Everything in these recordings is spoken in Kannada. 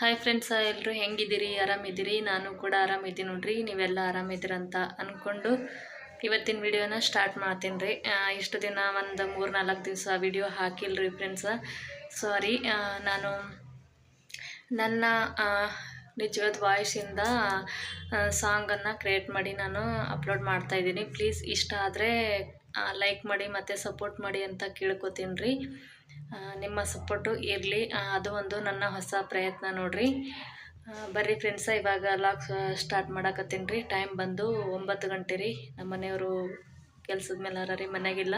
ಹಾಯ್ ಫ್ರೆಂಡ್ಸ್, ಎಲ್ಲರೂ ಹೆಂಗಿದ್ದೀರಿ? ಆರಾಮಿದ್ದೀರಿ? ನಾನು ಕೂಡ ಆರಾಮಿದ್ದೀನಿ ನೋಡ್ರಿ. ನೀವೆಲ್ಲ ಆರಾಮಿದ್ದೀರಂತ ಅಂದ್ಕೊಂಡು ಇವತ್ತಿನ ವಿಡಿಯೋನ ಸ್ಟಾರ್ಟ್ ಮಾಡ್ತೀನಿ ರೀ. ಇಷ್ಟು ದಿನ ಒಂದು 3-4 ದಿವಸ ವಿಡಿಯೋ ಹಾಕಿಲ್ರಿ ಫ್ರೆಂಡ್ಸ. ಸಾರಿ. ನಾನು ನನ್ನ ನಿಜವಾದ ವಾಯ್ಸಿಂದ ಸಾಂಗನ್ನು ಕ್ರಿಯೇಟ್ ಮಾಡಿ ನಾನು ಅಪ್ಲೋಡ್ ಮಾಡ್ತಾಯಿದ್ದೀನಿ. ಪ್ಲೀಸ್ ಇಷ್ಟ ಆದರೆ ಲೈಕ್ ಮಾಡಿ ಮತ್ತು ಸಪೋರ್ಟ್ ಮಾಡಿ ಅಂತ ಕೇಳ್ಕೊತೀನಿ ರೀ. ನಿಮ್ಮ ಸಪೋರ್ಟು ಇರಲಿ, ಅದು ಒಂದು ನನ್ನ ಹೊಸ ಪ್ರಯತ್ನ ನೋಡಿರಿ. ಬರ್ರಿ ಫ್ರೆಂಡ್ಸ, ಇವಾಗ ಲಾಗ್ ಸ್ಟಾರ್ಟ್ ಮಾಡಕತ್ತೀನಿ ರೀ. ಟೈಮ್ ಬಂದು 9 ಗಂಟೆ ರೀ. ನಮ್ಮ ಮನೆಯವರು ಕೆಲ್ಸದ ಮೇಲೆ ರೀ, ಮನೆಯಾಗಿಲ್ಲ.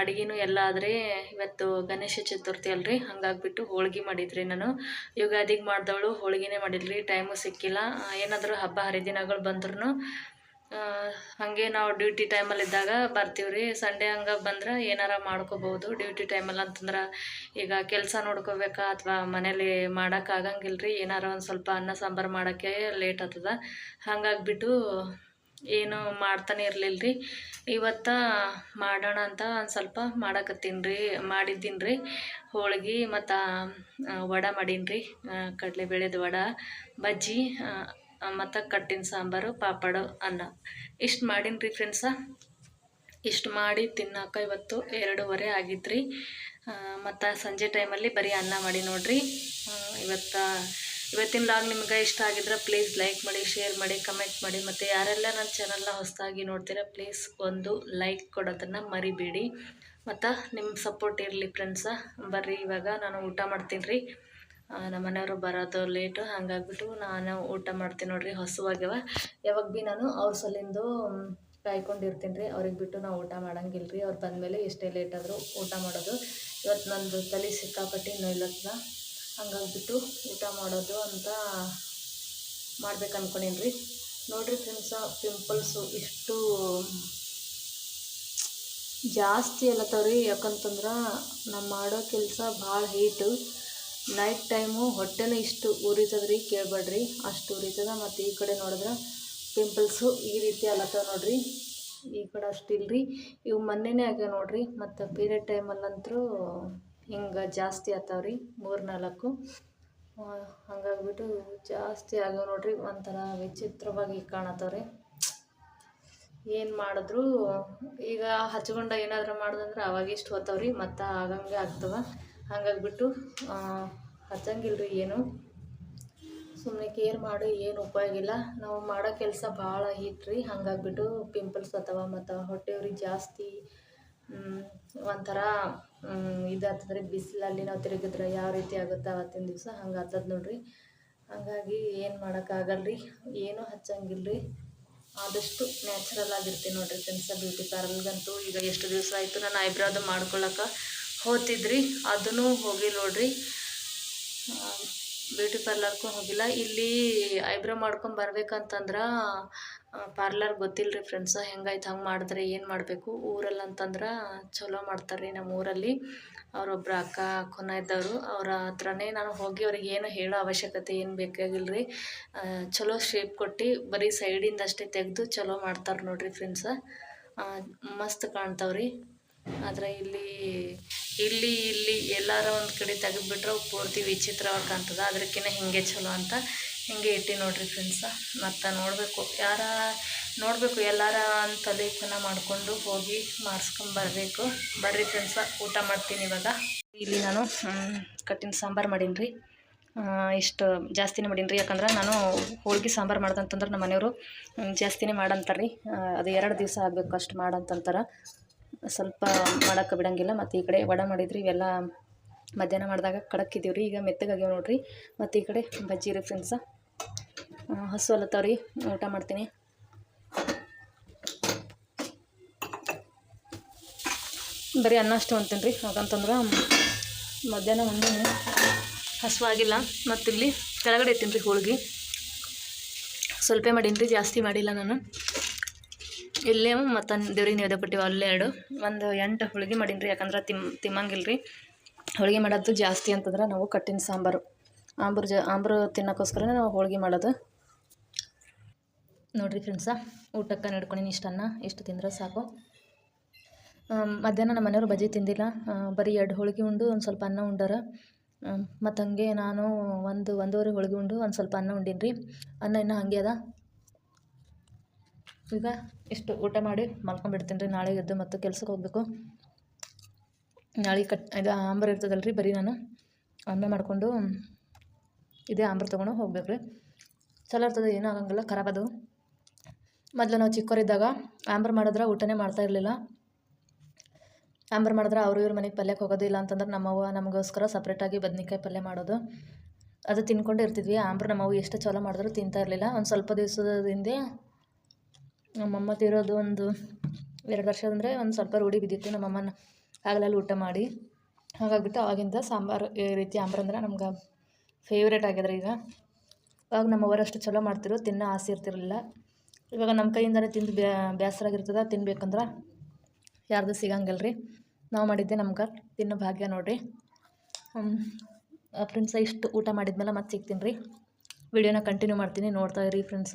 ಅಡುಗೆನೂ ಎಲ್ಲ ಆದರೆ ಇವತ್ತು ಗಣೇಶ ಚತುರ್ಥಿ ಅಲ್ರಿ, ಹಂಗಾಗಿಬಿಟ್ಟು ಹೋಳ್ಗೆ ಮಾಡಿದ್ರಿ. ನಾನು ಯುಗಾದಿಗೆ ಮಾಡಿದವಳು ಹೋಳ್ಗೆನೇ ಮಾಡಿಲ್ರಿ, ಟೈಮು ಸಿಕ್ಕಿಲ್ಲ. ಏನಾದರೂ ಹಬ್ಬ ಹರಿದಿನಗಳು ಬಂದ್ರೂ ಹಾಗೆ ನಾವು ಡ್ಯೂಟಿ ಟೈಮಲ್ಲಿದ್ದಾಗ ಬರ್ತೀವಿ ರೀ. ಸಂಡೇ ಹಂಗೆ ಬಂದ್ರೆ ಏನಾರ ಮಾಡ್ಕೋಬೋದು. ಡ್ಯೂಟಿ ಟೈಮಲ್ಲಿ ಅಂತಂದ್ರೆ ಈಗ ಕೆಲಸ ನೋಡ್ಕೋಬೇಕಾ ಅಥವಾ ಮನೇಲಿ ಮಾಡೋಕ್ಕಾಗಂಗಿಲ್ಲ ರೀ. ಏನಾರ ಒಂದು ಸ್ವಲ್ಪ ಅನ್ನ ಸಾಂಬಾರು ಮಾಡೋಕ್ಕೆ ಲೇಟ್ ಆಗ್ತದೆ. ಹಾಗಾಗಿಬಿಟ್ಟು ಏನು ಮಾಡ್ತಾನೆ ಇರಲಿಲ್ಲ ರೀ. ಇವತ್ತು ಮಾಡೋಣ ಅಂತ ಒಂದು ಸ್ವಲ್ಪ ಮಾಡಕತ್ತೀನಿ ರೀ. ಮಾಡಿದ್ದೀನಿ ರೀ ಹೋಳ್ಗೆ ಮತ್ತು ವಡೆ ಮಾಡೀನಿ ರೀ. ಕಡಲೆಬೇಳೆದು ವಡೆ, ಬಜ್ಜಿ ಮತ್ತು ಕಟ್ಟಿನ ಸಾಂಬಾರು, ಪಾಪಡು, ಅನ್ನ ಇಷ್ಟು ಮಾಡೀನಿ ರೀ ಫ್ರೆಂಡ್ಸ. ಇಷ್ಟು ಮಾಡಿ ತಿನ್ನೋಕೆ ಇವತ್ತು 2:30 ಆಗಿತ್ತು ರೀ. ಮತ್ತು ಸಂಜೆ ಟೈಮಲ್ಲಿ ಬರೀ ಅನ್ನ ಮಾಡಿ ನೋಡಿರಿ. ಇವತ್ತಿನ ಲಾಗ್ ನಿಮ್ಗೆ ಇಷ್ಟ ಆಗಿದ್ರೆ ಪ್ಲೀಸ್ ಲೈಕ್ ಮಾಡಿ, ಶೇರ್ ಮಾಡಿ, ಕಮೆಂಟ್ ಮಾಡಿ. ಮತ್ತು ಯಾರೆಲ್ಲ ನನ್ನ ಚಾನಲ್ನ ಹೊಸದಾಗಿ ನೋಡ್ತೀರಾ ಪ್ಲೀಸ್ ಒಂದು ಲೈಕ್ ಕೊಡೋದನ್ನು ಮರಿಬೇಡಿ. ಮತ್ತು ನಿಮ್ಮ ಸಪೋರ್ಟ್ ಇರಲಿ ಫ್ರೆಂಡ್ಸ. ಬರ್ರಿ, ಇವಾಗ ನಾನು ಊಟ ಮಾಡ್ತೀನಿ ರೀ. ನಮ್ಮ ಮನೆಯವರು ಬರೋದು ಲೇಟು, ಹಾಗಾಗಿಬಿಟ್ಟು ನಾನು ಊಟ ಮಾಡ್ತೀನಿ ನೋಡಿರಿ. ಹಸುವಾಗ್ಯವ. ಯಾವಾಗ ಭೀ ನಾನು ಅವ್ರ ಸಲಿಂದು ಕಾಯ್ಕೊಂಡಿರ್ತೀನಿ ರೀ. ಅವ್ರಿಗೆ ಬಿಟ್ಟು ನಾವು ಊಟ ಮಾಡಂಗಿಲ್ಲ ರೀ. ಅವ್ರು ಬಂದಮೇಲೆ ಎಷ್ಟೇ ಲೇಟ್ ಆದರೂ ಊಟ ಮಾಡೋದು. ಇವತ್ತು ನಂದು ತಲೆ ಸಿಕ್ಕಾಪಟ್ಟಿ ನೋಯ್ಲತ್ತದ, ಹಂಗಾಗಿಬಿಟ್ಟು ಊಟ ಮಾಡೋದು ಅಂತ ಮಾಡ್ಬೇಕು ಅಂದ್ಕೊಂಡೀನಿ ರೀ. ನೋಡಿರಿ ಫ್ರೆಂಡ್ಸ, ಪಿಂಪಲ್ಸು ಇಷ್ಟು ಜಾಸ್ತಿ ಅಲ್ಲತ್ತವ್ರಿ. ಯಾಕಂತಂದ್ರೆ ನಾವು ಮಾಡೋ ಕೆಲಸ ಭಾಳ ಹೀಟು. ನೈಟ್ ಟೈಮು ಹೊಟ್ಟೆನೂ ಇಷ್ಟು ಉರಿತದ್ರಿ, ಕೇಳಬೇಡ್ರಿ, ಅಷ್ಟು ಉರಿತದ. ಮತ್ತು ಈ ಕಡೆ ನೋಡಿದ್ರೆ ಪಿಂಪಲ್ಸು ಈ ರೀತಿ ಅಲ್ಲತ್ತವ ನೋಡ್ರಿ. ಈ ಕಡೆ ಅಷ್ಟು ಇಲ್ರಿ, ಇವು ಮೊನ್ನೆನೇ ಆಗ್ಯಾವ ನೋಡ್ರಿ. ಮತ್ತು ಪೀರಿಯಡ್ ಟೈಮಲ್ಲಂತರೂ ಹಿಂಗೆ ಜಾಸ್ತಿ ಆಗ್ತಾವ್ರಿ, 3-4. ಹಂಗಾಗಿಬಿಟ್ಟು ಜಾಸ್ತಿ ಆಗ್ಯಾವ ನೋಡ್ರಿ. ಒಂಥರ ವಿಚಿತ್ರವಾಗಿ ಕಾಣತ್ತವ್ರಿ. ಏನು ಮಾಡಿದ್ರು ಈಗ ಹಚ್ಕೊಂಡ ಏನಾದರೂ ಮಾಡ್ದಂದ್ರೆ ಅವಾಗ ಇಷ್ಟು ಹೋಗ್ತಾವ್ರಿ, ಮತ್ತು ಆಗಂಗೆ ಆಗ್ತವೆ. ಹಾಗಾಗಿಬಿಟ್ಟು ಹಚ್ಚಂಗಿಲ್ಲ ರೀ. ಏನು ಸುಮ್ಮನೆ ಕೇರ್ ಮಾಡಿ ಏನು ಉಪಯೋಗ ಇಲ್ಲ. ನಾವು ಮಾಡೋ ಕೆಲಸ ಭಾಳ ಹೀಟ್ರಿ, ಹಾಗಾಗಿಬಿಟ್ಟು ಪಿಂಪಲ್ಸ್ ಅಥವಾ ಮತ್ತು ಹೊಟ್ಟೆಯವ್ರಿಗೆ ಜಾಸ್ತಿ ಒಂಥರ ಇದಾಗ್ತದ್ರಿ. ಬಿಸಿಲಲ್ಲಿ ನಾವು ತಿರುಗಿದ್ರೆ ಯಾವ ರೀತಿ ಆಗುತ್ತೆ ಅವತ್ತಿನ ದಿವಸ ಹಂಗೆ ಆಗ್ತದೆ ನೋಡ್ರಿ. ಹಾಗಾಗಿ ಏನು ಮಾಡೋಕ್ಕಾಗಲ್ಲ ರೀ, ಏನೂ ಹಚ್ಚಂಗಿಲ್ಲ ರೀ. ಆದಷ್ಟು ನ್ಯಾಚುರಲ್ ಆಗಿರ್ತೀನಿ ನೋಡಿರಿ ಫ್ರೆಂಡ್ಸ. ಬ್ಯೂಟಿ ಪಾರ್ಲರ್ಗಂತೂ ಈಗ ಎಷ್ಟು ದಿವಸ ಆಯಿತು ನಾನು ಐಬ್ರೋದು ಮಾಡ್ಕೊಳಕ್ಕೆ ಹೋಗ್ತಿದ್ರಿ, ಅದೂ ಹೋಗಿ ನೋಡ್ರಿ. ಬ್ಯೂಟಿ ಪಾರ್ಲರ್ಗೂ ಹೋಗಿಲ್ಲ. ಇಲ್ಲಿ ಐಬ್ರೋ ಮಾಡ್ಕೊಂಬರ್ಬೇಕಂತಂದ್ರೆ ಪಾರ್ಲರ್ ಗೊತ್ತಿಲ್ಲ ರೀ ಫ್ರೆಂಡ್ಸ. ಹೆಂಗಾಯ್ತು ಹಂಗೆ ಮಾಡಿದ್ರೆ ಏನು ಮಾಡಬೇಕು. ಊರಲ್ಲಿ ಅಂತಂದ್ರೆ ಚಲೋ ಮಾಡ್ತಾರೆ ರೀ. ನಮ್ಮ ಊರಲ್ಲಿ ಅವರೊಬ್ಬರು ಅಕ್ಕ ಖುನ ಇದ್ದವರು, ಅವರ ಹತ್ರನೇ ನಾನು ಹೋಗಿ ಅವ್ರಿಗೆ ಏನು ಹೇಳೋ ಅವಶ್ಯಕತೆ ಏನು ಬೇಕಾಗಿಲ್ಲ ರೀ. ಚಲೋ ಶೇಪ್ ಕೊಟ್ಟು ಬರೀ ಸೈಡಿಂದ ಅಷ್ಟೇ ತೆಗೆದು ಚಲೋ ಮಾಡ್ತಾರೆ ನೋಡಿರಿ ಫ್ರೆಂಡ್ಸ. ಮಸ್ತ್ ಕಾಣ್ತಾವ್ರಿ. ಆದರೆ ಇಲ್ಲಿ ಎಲ್ಲಾರ ಒಂದು ಕಡೆ ತೆಗೆದುಬಿಟ್ರೆ ಪೂರ್ತಿ ವಿಚಿತ್ರವಾಗಿ ಕಾಣ್ತದೆ. ಅದಕ್ಕಿಂತ ಹಿಂಗೆ ಚಲೋ ಅಂತ ಹಿಂಗೆ ಇಟ್ಟು ನೋಡಿರಿ ಫ್ರೆಂಡ್ಸ. ಮತ್ತು ನೋಡಬೇಕು ಎಲ್ಲಾರ ಒಂದು ತಲೆಕನ ಮಾಡಿಕೊಂಡು ಹೋಗಿ ಮಾಡಿಸ್ಕೊಂಬರ್ಬೇಕು. ಬರ್ರಿ ಫ್ರೆಂಡ್ಸ, ಊಟ ಮಾಡ್ತೀನಿ ಇವಾಗ. ಇಲ್ಲಿ ನಾನು ಕಟ್ಟಿನ ಸಾಂಬಾರು ಮಾಡೀನಿ ರೀ. ಇಷ್ಟು ಜಾಸ್ತಿನೇ ಮಾಡೀನಿ ರೀ. ಯಾಕಂದ್ರೆ ನಾನು ಹೋಳ್ಗೆ ಸಾಂಬಾರು ಮಾಡ್ದಂತಂದ್ರೆ ನಮ್ಮ ಮನೆಯವರು ಜಾಸ್ತಿನೇ ಮಾಡಂತಾರೆ ರೀ. ಅದು 2 ದಿವಸ ಆಗಬೇಕು ಅಷ್ಟು ಮಾಡಂತಂತಾರೆ. ಸ್ವಲ್ಪ ಮಾಡೋಕ್ಕೆ ಬಿಡೋಂಗಿಲ್ಲ. ಮತ್ತು ಈ ಕಡೆ ವಡೆ ಮಾಡಿದ್ರಿ. ಇವೆಲ್ಲ ಮಧ್ಯಾಹ್ನ ಮಾಡಿದಾಗ ಕಡಕ್ಕಿದ್ದೀವಿ ರೀ, ಈಗ ಮೆತ್ತಗಾಗ್ಯಾವ ನೋಡ್ರಿ. ಮತ್ತು ಈ ಕಡೆ ಬಜ್ಜಿ ರೀ ಫ್ರೆಂಡ್ಸ. ಹಸು ಅಲ್ಲತ್ತವ್ರಿ, ಊಟ ಮಾಡ್ತೀನಿ. ಬರೀ ಅನ್ನ ಅಷ್ಟು ಅಂತೀನಿ ರೀ. ಯಾಕಂತಂದ್ರೆ ಮಧ್ಯಾಹ್ನ ಒಂದು ಹಸುವಾಗಿಲ್ಲ. ಮತ್ತು ಇಲ್ಲಿ ಕೆಳಗಡೆ ಇರ್ತೀನಿ ರೀ ಹೋಳ್ಗೆ. ಸ್ವಲ್ಪ ಮಾಡೀನಿ ರೀ, ಜಾಸ್ತಿ ಮಾಡಿಲ್ಲ ನಾನು. ಇಲ್ಲೇ ಮತ್ತು ದೇವ್ರಿಗೆ ನೈವೇದ್ಯ ಕೊಟ್ಟಿವಿ ಅಲ್ಲೇ 8 ಹೋಳ್ಗೆ ಮಾಡೀನಿ ರೀ. ಯಾಕಂದ್ರೆ ತಿಮ್ಮಂಗಿಲ್ಲ ರೀ. ಹೋಳ್ಗೆ ಮಾಡೋದು ಜಾಸ್ತಿ ಅಂತಂದ್ರೆ ನಾವು ಕಟ್ಟಿನ ಸಾಂಬಾರು ಆಂಬ್ರು ತಿನ್ನೋಕ್ಕೋಸ್ಕರನೇ ನಾವು ಹೋಳ್ಗೆ ಮಾಡೋದು ನೋಡಿರಿ ಫ್ರೆಂಡ್ಸ. ಊಟಕ್ಕೆ ನಡ್ಕೊಂಡಿನಿ. ಇಷ್ಟು ತಿಂದ್ರೆ ಸಾಕು. ಮಧ್ಯಾಹ್ನ ನಮ್ಮ ಮನೆಯವರು ಬಜ್ಜಿ ತಿಂದಿಲ್ಲ, ಬರೀ 2 ಹೋಳಿಗೆ ಉಂಡು ಒಂದು ಸ್ವಲ್ಪ ಅನ್ನ ಉಂಡಾರ. ಮತ್ತು ಹಂಗೆ ನಾನು ಒಂದೂವರೆ ಹೋಳಿಗೆ ಉಂಡು ಒಂದು ಸ್ವಲ್ಪ ಅನ್ನ ಉಂಡೀನಿ ರೀ. ಅನ್ನ ಇನ್ನೂ ಹಾಗೆ ಅದ. ಈಗ ಇಷ್ಟು ಊಟ ಮಾಡಿ ಮಲ್ಕೊಂಡ್ಬಿಡ್ತೀನಿ ರೀ. ನಾಳೆ ಎದ್ದು ಮತ್ತು ಕೆಲ್ಸಕ್ಕೆ ಹೋಗಬೇಕು. ನಾಳೆ ಇದು ಆಂಬ್ರ ಇರ್ತದಲ್ಲ ರೀ, ಬರೀ ನಾನು ಅನ್ನ ಮಾಡಿಕೊಂಡು ಇದೇ ಆಂಬ್ರ ತೊಗೊಂಡು ಹೋಗ್ಬೇಕು ರೀ. ಚಲೋ ಇರ್ತದೆ, ಏನೂ ಆಗಂಗಿಲ್ಲ, ಖರಾಬ್ ಅದು. ಮೊದಲು ನಾವು ಚಿಕ್ಕವರಿದ್ದಾಗ ಆಂಬ್ರ ಮಾಡಿದ್ರೆ ಊಟನೇ ಮಾಡ್ತಾ ಇರಲಿಲ್ಲ. ಆಂಬ್ರ ಮಾಡಿದ್ರೆ ಇವ್ರ ಮನೆಗೆ ಪಲ್ಯಕ್ಕೆ ಹೋಗೋದು, ಇಲ್ಲ ಅಂತಂದ್ರೆ ನಮ್ಮವ್ವ ನಮಗೋಸ್ಕರ ಸಪ್ರೇಟಾಗಿ ಬದ್ನಿಕಾಯಿ ಪಲ್ಯ ಮಾಡೋದು, ಅದು ತಿನ್ಕೊಂಡು ಇರ್ತಿದ್ವಿ. ಆಂಬ್ರ ನಮ್ಮವ್ವ ಎಷ್ಟು ಚಲೋ ಮಾಡಿದ್ರು ತಿಂತಾ ಇರಲಿಲ್ಲ. ಒಂದು ಸ್ವಲ್ಪ ದಿವಸದ ಹಿಂದೆ ನಮ್ಮಮ್ಮ ತೀರೋದು ಒಂದು 2 ವರ್ಷ ಅಂದರೆ ಒಂದು ಸ್ವಲ್ಪ ರೂಢಿ ಬಿದ್ದಿತ್ತು ನಮ್ಮಮ್ಮನ ಆಗಲೆಲ್ಲ ಊಟ ಮಾಡಿ. ಹಾಗಾಗಿಬಿಟ್ಟು ಆವಾಗಿಂದ ಸಾಂಬಾರು ಈ ರೀತಿ ಆಂಬ್ರ ಅಂದ್ರೆ ನಮ್ಗೆ ಫೇವ್ರೇಟ್ ಆಗ್ಯದ್ರಿ. ಈಗ ಆವಾಗ ನಮ್ಮವ್ವರಷ್ಟು ಚಲೋ ಮಾಡ್ತಿರು, ತಿನ್ನೋ ಆಸೆ ಇರ್ತಿರಲಿಲ್ಲ. ಇವಾಗ ನಮ್ಮ ಕೈಯಿಂದನೇ ತಿಂದು ಬೇಸರಾಗಿರ್ತದೆ. ತಿನ್ಬೇಕಂದ್ರೆ ಯಾರ್ದು ಸಿಗಂಗಿಲ್ಲ ರೀ. ನಾವು ಮಾಡಿದ್ದೆ ನಮ್ಗೆ ತಿನ್ನೋ ಭಾಗ್ಯ ನೋಡಿರಿ. ಫ್ರೆಂಡ್ಸ, ಇಷ್ಟು ಊಟ ಮಾಡಿದ್ಮೇಲೆ ಮತ್ತೆ ಸಿಗ್ತೀನಿ ರೀ. ವಿಡಿಯೋನ ಕಂಟಿನ್ಯೂ ಮಾಡ್ತೀನಿ, ನೋಡ್ತಾ ಇರಿ ಫ್ರೆಂಡ್ಸ.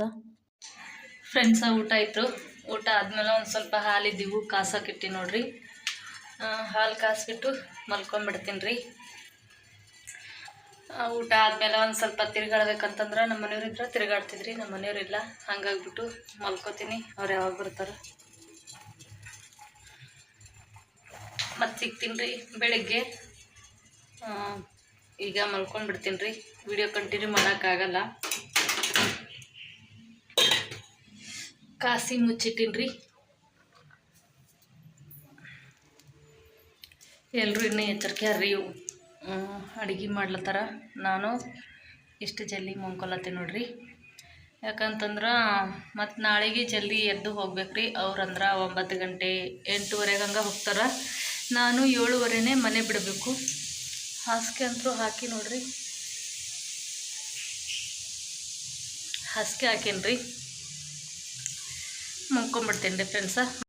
ಊಟ ಆಯಿತು. ಊಟ ಆದಮೇಲೆ ಒಂದು ಸ್ವಲ್ಪ ಹಾಲಿದ್ದೀವು ಕಾಸಕ್ಕಿಟ್ಟು ನೋಡಿರಿ. ಹಾಲು ಕಾಸಿಬಿಟ್ಟು ಮಲ್ಕೊಂಡ್ಬಿಡ್ತೀನಿ ರೀ. ಊಟ ಆದಮೇಲೆ ಒಂದು ಸ್ವಲ್ಪ ತಿರುಗಾಡ್ಬೇಕಂತಂದ್ರೆ ನಮ್ಮ ಮನೆಯವ್ರಿದ್ರೆ ತಿರುಗಾಡ್ತಿದ್ರಿ, ನಮ್ಮ ಮನೆಯವ್ರಿಲ್ಲ. ಹಂಗಾಗ್ಬಿಟ್ಟು ಮಲ್ಕೋತೀನಿ. ಅವ್ರು ಯಾವಾಗ ಬರ್ತಾರೆ ಮತ್ತೆ ಸಿಗ್ತೀನಿ ರೀ ಬೆಳಗ್ಗೆ. ಈಗ ಮಲ್ಕೊಂಡ್ಬಿಡ್ತೀನಿ ರೀ. ವಿಡಿಯೋ ಕಂಟಿನ್ಯೂ ಮಾಡೋಕ್ಕಾಗಲ್ಲ. ಕಾಸಿ ಮುಚ್ಚಿಟ್ಟಿನಿ ರೀ. ಎಲ್ಲರೂ ಇನ್ನೂ ಎಚ್ಚರಿಕೆ ರೀ. ಅಡುಗೆ ಮಾಡ್ಲತ್ತಾರ. ನಾನು ಇಷ್ಟು ಜಲ್ದಿ ಮಲ್ಕೊಳತ್ತೀನಿ ನೋಡ್ರಿ. ಯಾಕಂತಂದ್ರೆ ಮತ್ತು ನಾಳೆಗೆ ಜಲ್ದಿ ಎದ್ದು ಹೋಗ್ಬೇಕು ರೀ. ಅವ್ರಂದ್ರೆ 9 ಗಂಟೆ 8:30 ಹಂಗೆ ಹೋಗ್ತಾರೆ. ನಾನು 7:30ನೇ ಮನೆ ಬಿಡಬೇಕು. ಹಾಸಿಗೆ ಅಂತೂ ಹಾಕಿ ನೋಡ್ರಿ, ಹಾಸಿಗೆ ಹಾಕೇನಿ ರೀ. ಮಲ್ಕೊಂಡ್ಬಿಡ್ತೀನಿ ರೀ ಫ್ರೆಂಡ್ಸ.